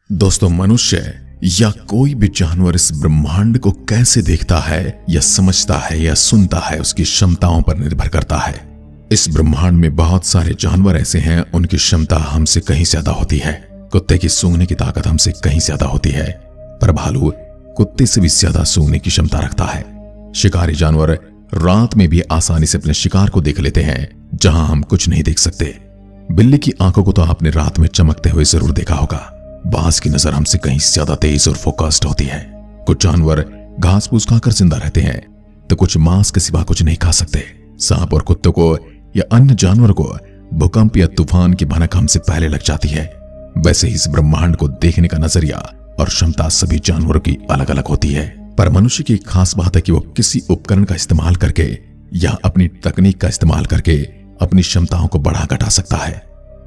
दोस्तों, मनुष्य या कोई भी जानवर इस ब्रह्मांड को कैसे देखता है या समझता है या सुनता है, उसकी क्षमताओं पर निर्भर करता है। इस ब्रह्मांड में बहुत सारे जानवर ऐसे हैं, उनकी क्षमता हमसे कहीं ज्यादा होती है। कुत्ते की सूंघने की ताकत हमसे कहीं ज्यादा होती है, पर भालू कुत्ते से भी ज्यादा सूंघने की क्षमता रखता है। शिकारी जानवर रात में भी आसानी से अपने शिकार को देख लेते हैं, जहां हम कुछ नहीं देख सकते। बिल्ली की आंखों को तो आपने रात में चमकते हुए जरूर देखा होगा। बाज की नजर हमसे कहीं ज्यादा तेज और फोकस्ड होती है। कुछ जानवर घास फूस खाकर जिंदा रहते हैं, तो कुछ मांस के सिवा कुछ नहीं खा सकते। सांप और कुत्तों को या अन्य जानवर को भूकंप या तूफान की भनक हमसे पहले लग जाती है। वैसे ही इस ब्रह्मांड को देखने का नजरिया और क्षमता सभी जानवरों की अलग अलग होती है, पर मनुष्य की खास बात है कि वो किसी उपकरण का इस्तेमाल करके या अपनी तकनीक का इस्तेमाल करके अपनी क्षमताओं को बढ़ा घटा सकता है।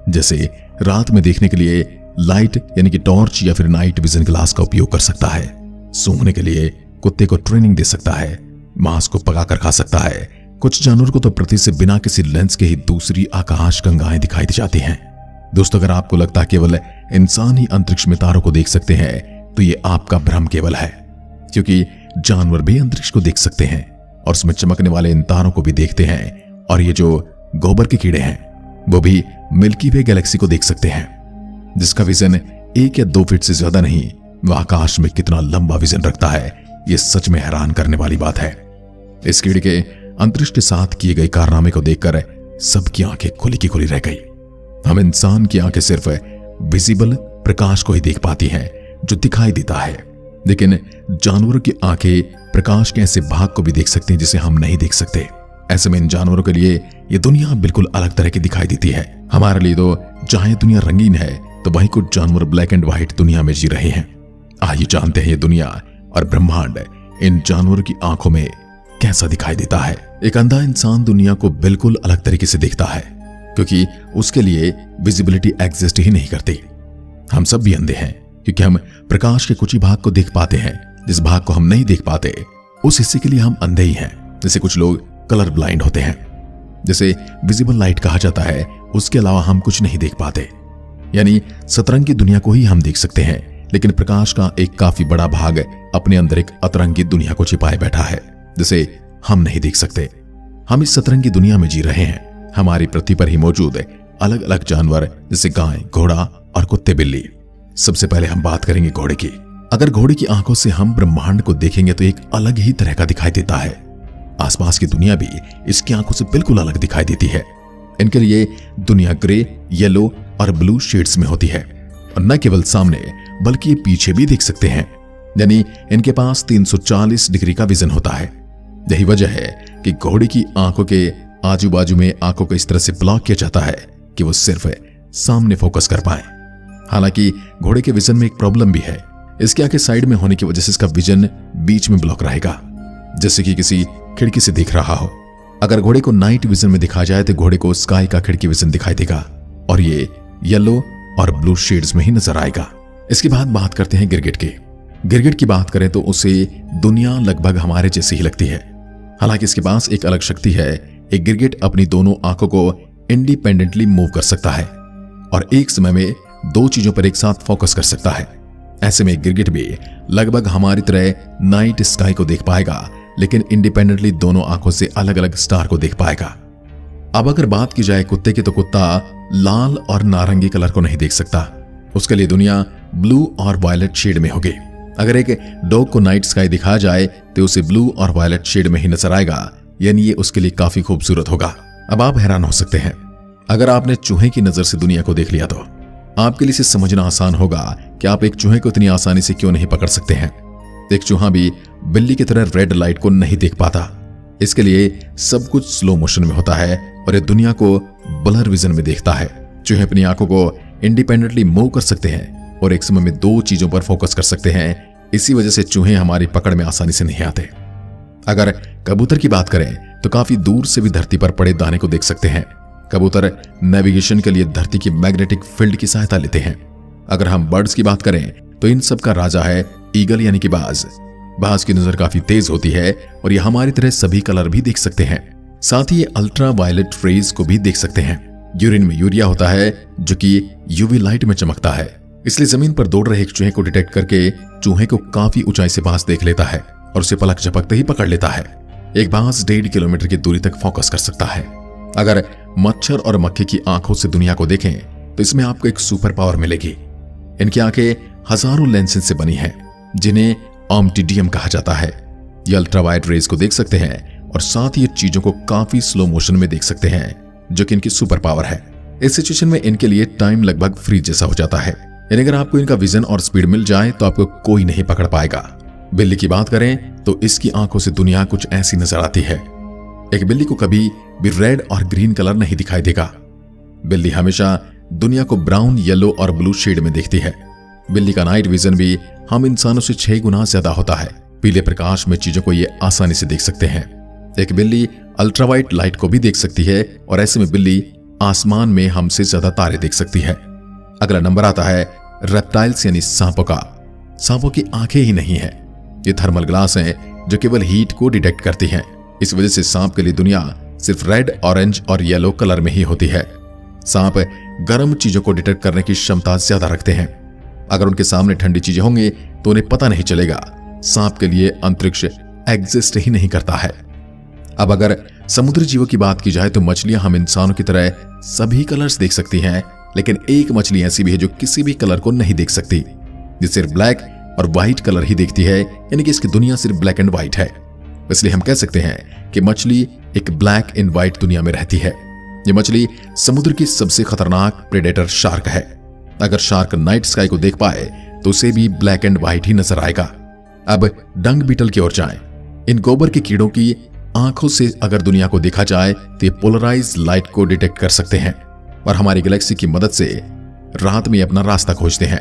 जैसे रात में देखने के लिए लाइट यानी कि टॉर्च या फिर नाइट विजन ग्लास का उपयोग कर सकता है। सूंघने के लिए कुत्ते को ट्रेनिंग दे सकता है। मांस को पकाकर खा सकता है। कुछ जानवर को तो पृथ्वी से बिना किसी लेंस के ही दूसरी आकाश गंगाएं दिखाई दी जाती हैं। दोस्तों, अगर आपको लगता है केवल इंसान ही अंतरिक्ष में तारों को देख सकते हैं, तो ये आपका भ्रम केवल है, क्योंकि जानवर भी अंतरिक्ष को देख सकते हैं और उसमें चमकने वाले इन तारों को भी देखते हैं। और ये जो गोबर के कीड़े हैं, वो भी मिल्की वे गैलेक्सी को देख सकते हैं, जिसका विजन 1 या 2 फीट से ज्यादा नहीं। वह आकाश में कितना लंबा विजन रखता है, यह सच में हैरान करने वाली बात है। इस कीड़े के अंतरिक्ष के साथ किए गए कारनामे को देखकर सबकी आंखें खुली की खुली रह गई। हम इंसान की आंखें सिर्फ विजिबल प्रकाश को ही देख पाती हैं, जो दिखाई देता है, लेकिन जानवरों की आंखें प्रकाश के ऐसे भाग को भी देख सकती हैं जिसे हम नहीं देख सकते। ऐसे में इन जानवरों के लिए ये दुनिया बिल्कुल अलग तरह की दिखाई देती है। हमारे लिए तो जहां दुनिया रंगीन है, तो वहीं कुछ जानवर ब्लैक एंड व्हाइट दुनिया में जी रहे हैं। आइए जानते हैं ये दुनिया और ब्रह्मांड इन जानवरों की आंखों में कैसा दिखाई देता है। एक अंधा इंसान दुनिया को बिल्कुल अलग तरीके से देखता है, क्योंकि उसके लिए विजिबिलिटी एग्जिस्ट ही नहीं करती। हम सब भी अंधे हैं, क्योंकि हम प्रकाश के कुछ ही भाग को देख पाते हैं। जिस भाग को हम नहीं देख पाते, उस हिस्से के लिए हम अंधे ही हैं। जैसे कुछ लोग कलर ब्लाइंड होते हैं, जिसे विजिबल लाइट कहा जाता है, उसके अलावा हम कुछ नहीं देख पाते। यानी सतरंगी दुनिया को ही हम देख सकते हैं, लेकिन प्रकाश का एक काफी बड़ा भाग अपने अंदर एक अतरंगी दुनिया को छिपाए बैठा है, जिसे हम नहीं देख सकते। हम इस सतरंगी दुनिया में जी रहे हैं। हमारी पृथ्वी पर ही मौजूद अलग अलग जानवर, जैसे गाय, घोड़ा और कुत्ते, बिल्ली। सबसे पहले हम बात करेंगे घोड़े की। अगर घोड़े की आंखों से हम ब्रह्मांड को देखेंगे तो एक अलग ही तरह का दिखाई देता है। आसपास की दुनिया भी इसकी आंखों से बिल्कुल अलग दिखाई देती है। इनके लिए दुनिया ग्रे, येलो और ब्लू शेड्स में होती है, और न केवल सामने बल्कि ये पीछे भी देख सकते हैं। यानी इनके पास 340 डिग्री का विजन होता है। यही वजह है कि घोड़े की आंखों के आजू बाजू में आंखों को इस तरह से ब्लॉक किया जाता है कि वो सिर्फ सामने फोकस कर पाए। हालांकि घोड़े के विजन में एक प्रॉब्लम भी है। इसके आगे साइड में होने की वजह से इसका विजन बीच में ब्लॉक रहेगा, जैसे कि किसी खिड़की से देख रहा हो। अगर घोड़े को नाइट विजन में दिखाया जाए तो घोड़े को स्काई का खिड़की विजन दिखाई देगा, और ये येलो और ब्लू शेड्स में ही नजर आएगा। इसके बाद बात करते हैं गिरगिट की। गिरगिट की बात करें तो उसे दुनिया लगभग हमारे जैसी ही लगती है। हालांकि इसके पास एक अलग शक्ति है। एक गिरगिट अपनी दोनों आंखों को इंडिपेंडेंटली मूव कर सकता है और एक समय में 2 चीजों पर एक साथ फोकस कर सकता है। ऐसे में गिरगिट भी लगभग हमारी तरह नाइट स्काई को देख पाएगा, लेकिन इंडिपेंडेंटली दोनों आंखों से अलग अलग स्टार को देख पाएगा। अब अगर बात की जाए कुत्ते की, तो कुत्ता लाल और नारंगी कलर को नहीं देख सकता। उसके लिए दुनिया ब्लू और वायलेट शेड में होगी। अगर एक डॉग को नाइट स्काई दिखाया जाए तो उसे ब्लू और वायलेट शेड में ही नजर आएगा, यानी ये उसके लिए काफी खूबसूरत होगा। अब आप हैरान हो सकते हैं, अगर आपने चूहे की नजर से दुनिया को देख लिया तो आपके लिए इसे समझना आसान होगा कि आप एक चूहे को इतनी आसानी से क्यों नहीं पकड़ सकते हैं। एक चूहा भी बिल्ली की तरह रेड लाइट को नहीं देख पाता। इसके लिए सब कुछ स्लो मोशन में होता है और ये दुनिया को ब्लर विजन में देखता है। चूहे अपनी आंखों को इंडिपेंडेंटली मूव कर सकते हैं और एक समय में 2 चीजों पर फोकस कर सकते हैं। इसी वजह से चूहे हमारी पकड़ में आसानी से नहीं आते। अगर कबूतर की बात करें तो काफी दूर से भी धरती पर पड़े दाने को देख सकते हैं। कबूतर नेविगेशन के लिए धरती की मैग्नेटिक फील्ड की सहायता लेते हैं। अगर हम बर्ड्स की बात करें तो इन सब का राजा है ईगल यानी कि बाज। बाज की नजर काफी तेज होती है और ये हमारी तरह सभी कलर भी देख सकते हैं। साथ ही ये अल्ट्रा वायलेट रेज को भी देख सकते हैं। यूरिन में यूरिया होता है जो कि यूवी लाइट में चमकता है। इसलिए जमीन पर दौड़ रहे एक चूहे को डिटेक्ट करके चूहे को काफी ऊंचाई से बाज देख लेता है और उसे पलक झपकते ही पकड़ लेता है। एक बाज 1.5 किलोमीटर की दूरी तक फोकस कर सकता है। अगर मच्छर और मक्खी की आंखों से दुनिया को देखें तो इसमें आपको एक सुपर पावर मिलेगी। इनकी आंखें हजारों लेंसेज से बनी हैं, जिन्हें ऑम्टिडियम कहा जाता है। ये अल्ट्रावायलेट रेज को देख सकते हैं और साथ ही चीजों को काफी स्लो मोशन में देख सकते हैं, जो कि इनकी सुपर पावर है। इस सिचुएशन में इनके लिए टाइम लगभग फ्रीज जैसा हो जाता है। यानी अगर आपको इनका विजन और स्पीड मिल जाए तो आपको कोई नहीं पकड़ पाएगा। बिल्ली की बात करें तो इसकी आंखों से दुनिया कुछ ऐसी नजर आती है। एक बिल्ली को कभी भी रेड और ग्रीन कलर नहीं दिखाई देगा। बिल्ली हमेशा दुनिया को ब्राउन, येलो और ब्लू शेड में देखती है। बिल्ली का नाइट विजन भी हम इंसानों से 6 गुना ज्यादा होता है। पीले प्रकाश में चीजों को ये आसानी से देख सकते हैं। एक बिल्ली अल्ट्रावाइट लाइट को भी देख सकती है और ऐसे में बिल्ली आसमान में हमसे ज्यादा तारे देख सकती है। अगला नंबर आता है रेप्टाइल्स यानी सांपों का। सांपों की आंखें ही नहीं है, ये थर्मल ग्लास हैं जो केवल हीट को डिटेक्ट करती हैं। इस वजह से सांप के लिए दुनिया सिर्फ रेड, ऑरेंज और येलो कलर में ही होती है। सांप गर्म चीजों को डिटेक्ट करने की क्षमता ज्यादा रखते हैं। अगर उनके सामने ठंडी चीजें होंगी तो उन्हें पता नहीं चलेगा। सांप के लिए अंतरिक्ष एग्जिस्ट ही नहीं करता है। अब अगर समुद्री जीवों की बात की जाए तो मछलियां हम इंसानों की तरह सभी कलर्स देख सकती हैं, लेकिन एक मछली ऐसी भी है जो किसी भी कलर को नहीं देख सकती। ये सिर्फ ब्लैक और व्हाइट कलर ही देखती है, यानी कि इसकी दुनिया सिर्फ ब्लैक एंड व्हाइट है। इसलिए हम कह सकते हैं कि मछली एक ब्लैक एंड व्हाइट दुनिया में रहती है। ये मछली समुद्र की सबसे खतरनाक प्रेडेटर शार्क है। अगर शार्क नाइट स्काई को देख पाए तो उसे भी ब्लैक एंड व्हाइट ही नजर आएगा। अब डंग बीटल की ओर जाएं। इन गोबर के कीड़ों की आंखों से अगर दुनिया को देखा जाए तो ये पोलराइज लाइट को डिटेक्ट कर सकते हैं और हमारी गैलेक्सी की मदद से रात में अपना रास्ता खोजते हैं।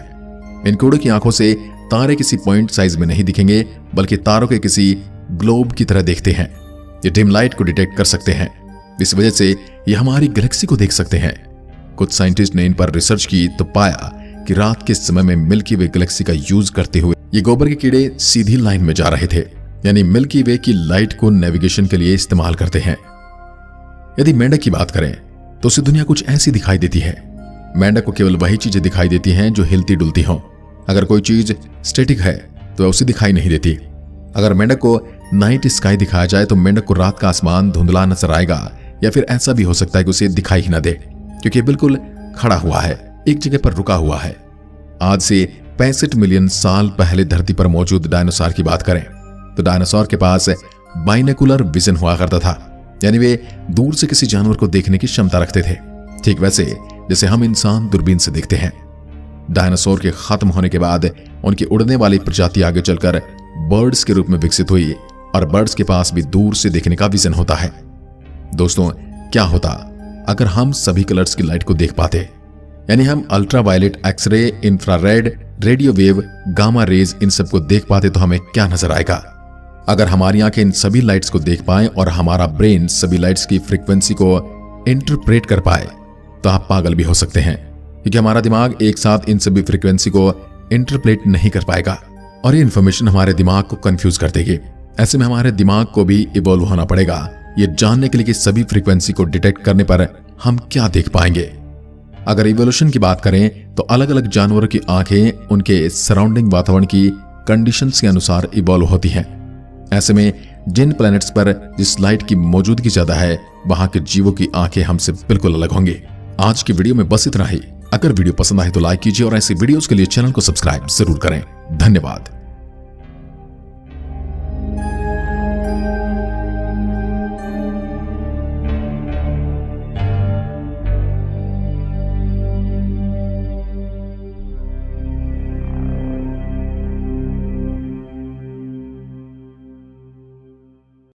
इन कीड़ों की आंखों से तारे किसी पॉइंट साइज में नहीं दिखेंगे, बल्कि तारों के किसी ग्लोब की तरह देखते हैं। ये डिम लाइट को डिटेक्ट कर सकते हैं। इस वजह से ये हमारी गैलेक्सी को देख सकते हैं। कुछ साइंटिस्ट ने इन पर रिसर्च की तो पाया कि रात के समय में मिल्की वे गैलेक्सी का यूज करते हुए ये गोबर के कीड़े सीधी लाइन में जा रहे थे, यानी मिल्की वे की लाइट को नेविगेशन के लिए इस्तेमाल करते हैं। यदि मेंढक की बात करें तो उसे दुनिया कुछ ऐसी दिखाई देती है। मेंढक को केवल वही चीजें दिखाई देती हैं जो हिलती डुलती हों। अगर कोई चीज स्टैटिक है तो उसे दिखाई नहीं देती। अगर मेंढक को नाइट स्काई दिखाया जाए तो मेंढक को रात का आसमान धुंधला नजर आएगा, या फिर ऐसा भी हो सकता है कि उसे दिखाई ही ना दे, क्योंकि बिल्कुल खड़ा हुआ है, एक जगह पर रुका हुआ है। आज से 65 मिलियन साल पहले धरती पर मौजूद डायनासोर की बात करें तो डायनासोर के पास बाइनोकुलर विजन हुआ करता था, यानी वे दूर से किसी जानवर को देखने की क्षमता रखते थे, ठीक वैसे जैसे हम इंसान दूरबीन से देखते हैं। डायनासोर के खत्म होने के बाद उनकी उड़ने वाली प्रजाति आगे चलकर बर्ड्स के रूप में विकसित हुई और बर्ड्स के पास भी दूर से देखने का विजन होता है। दोस्तों, क्या होता अगर हम सभी कलर्स की लाइट को देख पाते, यानी हम ultraviolet, X ray, infrared, radio wave, gamma rays इन सब को देख पाते तो हमें क्या नजर आएगा? अगर हमारी आंखें इन सभी लाइट्स को देख पाए और हमारा ब्रेन सभी लाइट्स की फ्रीक्वेंसी को इंटरप्रेट कर पाए तो आप पागल भी हो सकते हैं, क्योंकि हमारा दिमाग एक साथ इन सभी फ्रीक्वेंसी को इंटरप्रेट नहीं कर पाएगा और ये इंफॉर्मेशन हमारे दिमाग को कंफ्यूज कर देगी। ऐसे में हमारे दिमाग को भी इवॉल्व होना पड़ेगा ये जानने के लिए कि सभी फ्रीक्वेंसी को डिटेक्ट करने पर हम क्या देख पाएंगे। अगर इवोल्यूशन की बात करें तो अलग अलग जानवरों की आंखें उनके सराउंडिंग वातावरण की कंडीशंस के अनुसार इवॉल्व होती हैं। ऐसे में जिन प्लैनेट्स पर जिस लाइट की मौजूदगी ज्यादा है वहां के जीवों की आंखें हमसे बिल्कुल अलग होंगी। आज की वीडियो में बस इतना ही। अगर वीडियो पसंद आए तो लाइक कीजिए और ऐसे वीडियोस के लिए चैनल को सब्सक्राइब जरूर करें। धन्यवाद।